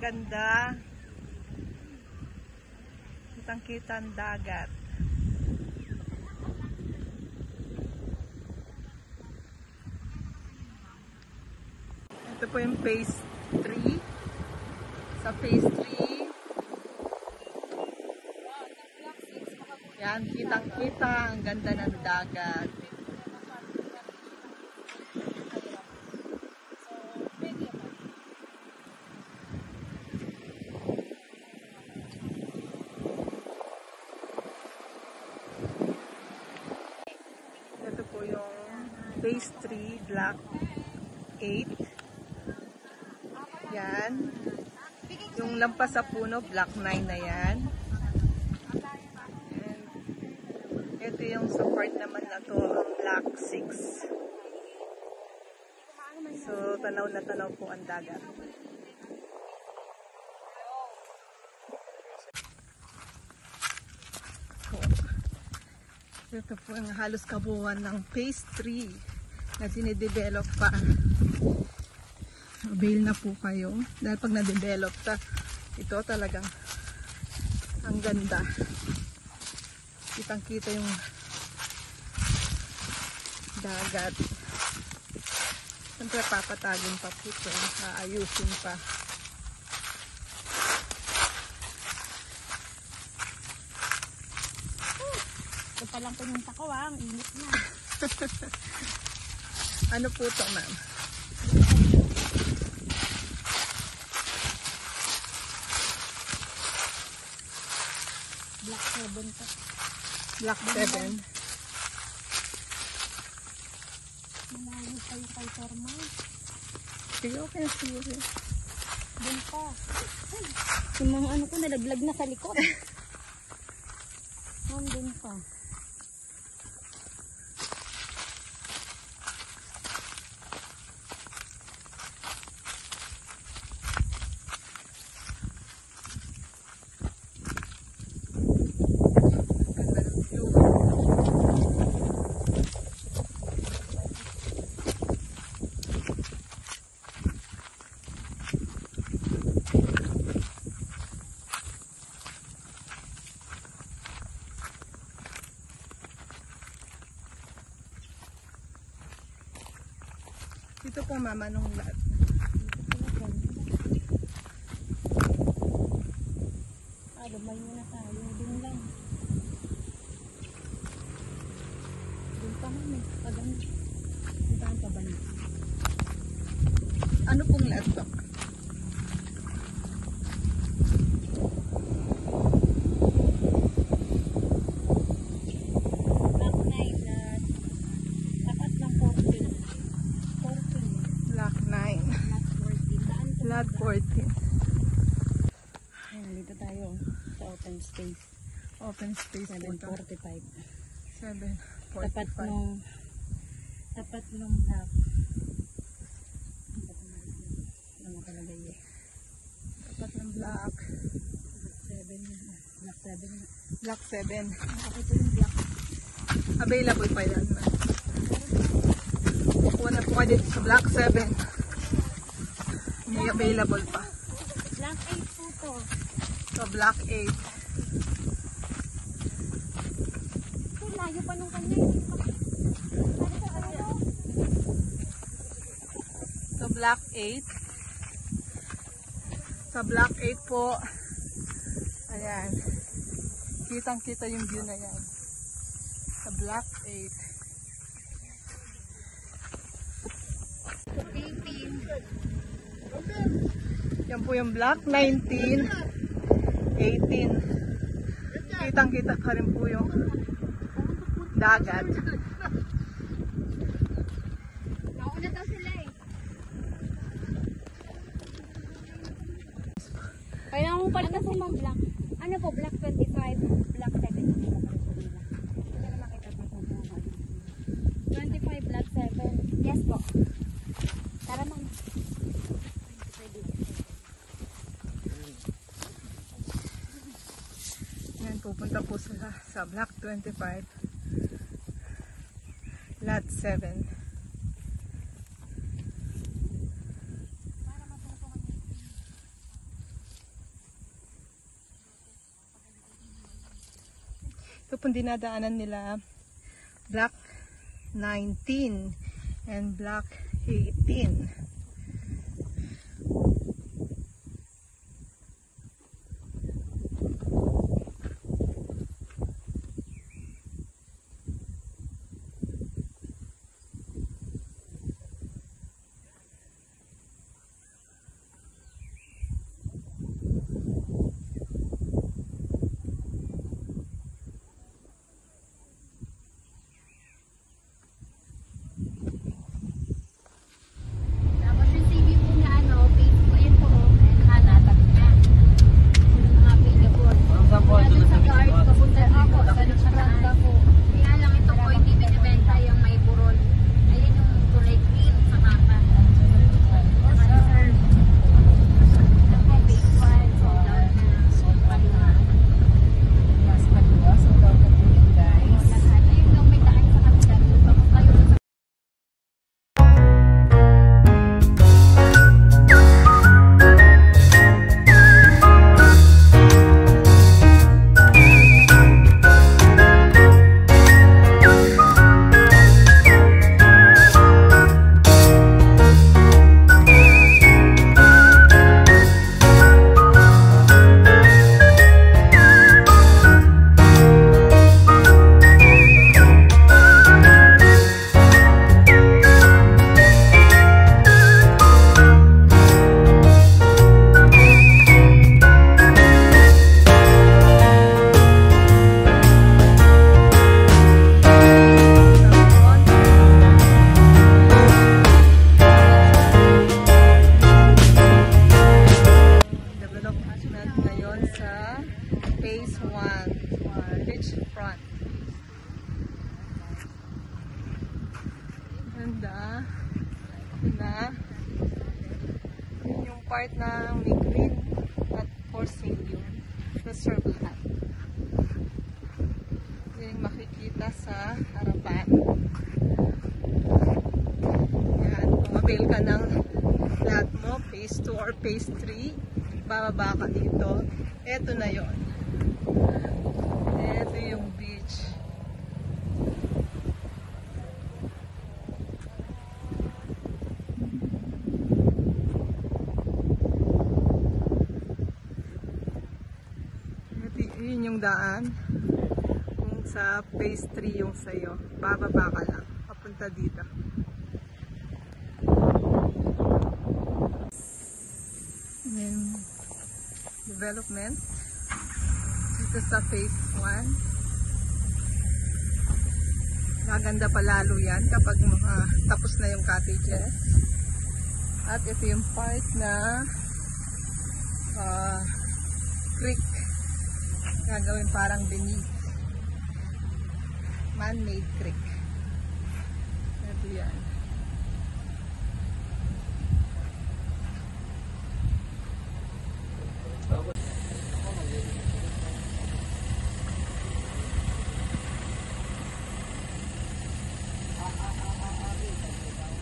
Ganda. Kitang-kita ang dagat. Ito po yung phase 3. Sa phase 3, yan, kitang-kita ang ganda ng dagat. Ito po yung phase 3, block 8. Yan. Yung lampas sa puno, block 9 na yan. And ito yung support naman na to, ang block 6. So, tanaw na tanaw po ang dagat. Ito po ang halos kabuuan ng phase 3 na dinidevelop pa. Avail na po kayo. Dahil pag na-develop ta, ito talagang ang ganda. Kitang-kita yung dagat. Siyempre papatagin pa po ito. Aayusin pa. Ito pa lang pumunta ko ang init na. Ano po ito, ma'am? Black 7 pa. Block 7. Malayo pa yung kay Torma. Sige, okay. Sige. Doon pa. Ay, yung mga ano ko nalaglag na sa likod. Doon pa. Dito po, mama, nung lahat. Gamay muna tayo. Doon lang. Doon pa mami. Pagano. Puntaan pa ba na? Ano pong lahat to? Black 9 na tapat ng 14. 14. Block 9. Black 14. Daan ko. Block 14. Ay, nandito tayo sa open space. Open space po ito. 745. 745. Tapat nung block. Ano nakalagay eh? Tapat ng block. 7. Block 7. Block 7. Nakakit ko yung block. Available pa yan. Kukuha na po kayo dito sa block 7. May available pa. Block 8 po to. So, block 8. Ito, layo pa nung kanya. So, block 8. Sa block 8 po, ayan, kitang-kita yung view na yan. Sa block 8. 18. Yan po yung block 19, 18. Kitang-kita pa rin po yung dagat. Nauna daw sila eh. Kaya mo pala na po mga block. Ano po, block 25, block 7. Hindi na makita pa po. 25, block 7. Yes po. Tara ma'am. Yan, pupunta po sila sa block 25, lot 7. Ito pong dinadaanan nila Block 19 and Block 18. Tapos yung CV po na page po, ayun po, hanatag na. Mga available. Kaya sa guard, papunta ako, sa Randa po. Kaya lang ito po, hindi binibenta yung may burol. Ayun yung tulay green sa mapa. Naka-reserve. Ito po, page 1, sold out na. Palima. Sold out na po yun, guys. Lahat. Ayun daw, may daan sa kapila. Papunta yun sa development ngayon sa phase 1, beachfront. Ganda. Na. Yun yung part na may green at for sale yung reserve lahat. Yun yung makikita sa harapan. Yan. Kung avail ka ng flat mo, phase 2 or phase 3, bababa ka dito. Eto na yon. Eto yung beach. Yun yung daan. Kung sa phase 3 yung sayo, bababa ka lang. Papunta dito. Then, development dito sa phase 1. Maganda pa lalo yan kapag tapos na yung cottages. At ito yung part na creek, gagawin parang beneath, man-made creek. Ito yan.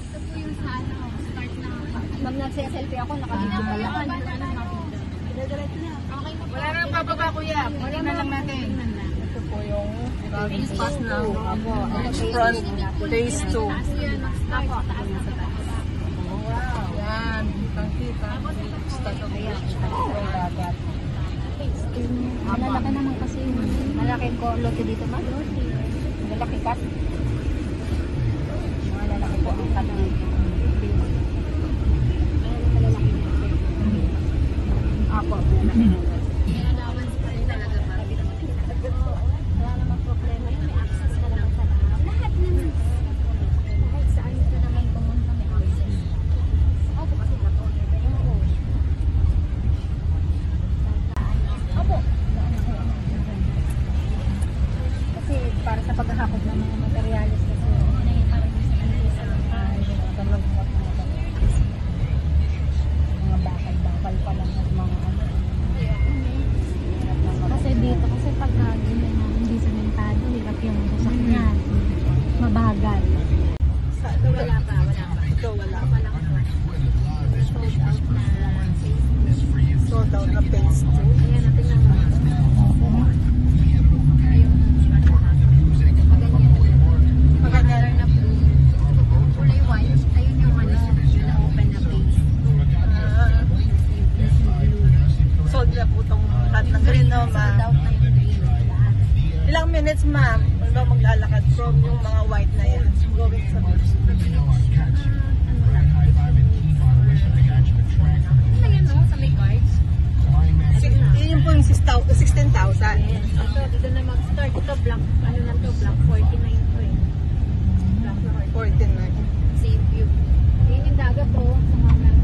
ito po yung sa start na. Pag nagsiselfie ako, nakabidyo pa lang. Okay na po. Wala nang bababa, kuya. Tingnan lang natin. Ito po yung Phase pass na 2. beachfront phase 2. Ako, taas na sa taas. Yan, kitang-kita. Malalaki naman kasi. Malaki ko lote dito ba? Malaki cut. Malalaki po ang cut ng malalaki na. Ako, malalaki. Allowance pa rin talaga ba? Wala namang problema yun. May access ka naman sa lahat. Lahat naman. Kahit saan ka naman pumunta may access. Opo, kasi ako. Opo. Kasi para sa paghahakot ng mga materialis kasi minutes, ma'am. Ano maglalakad from yung mga white na yan. Going sa beach. Ano yan, no? Sa may cards? Yun yung po yung 16,000. Ito, dito na mag-start. Ito, block, ano lang to, block 49 to eh. Block 49. Save view. Yun yung dagat to. Sa mga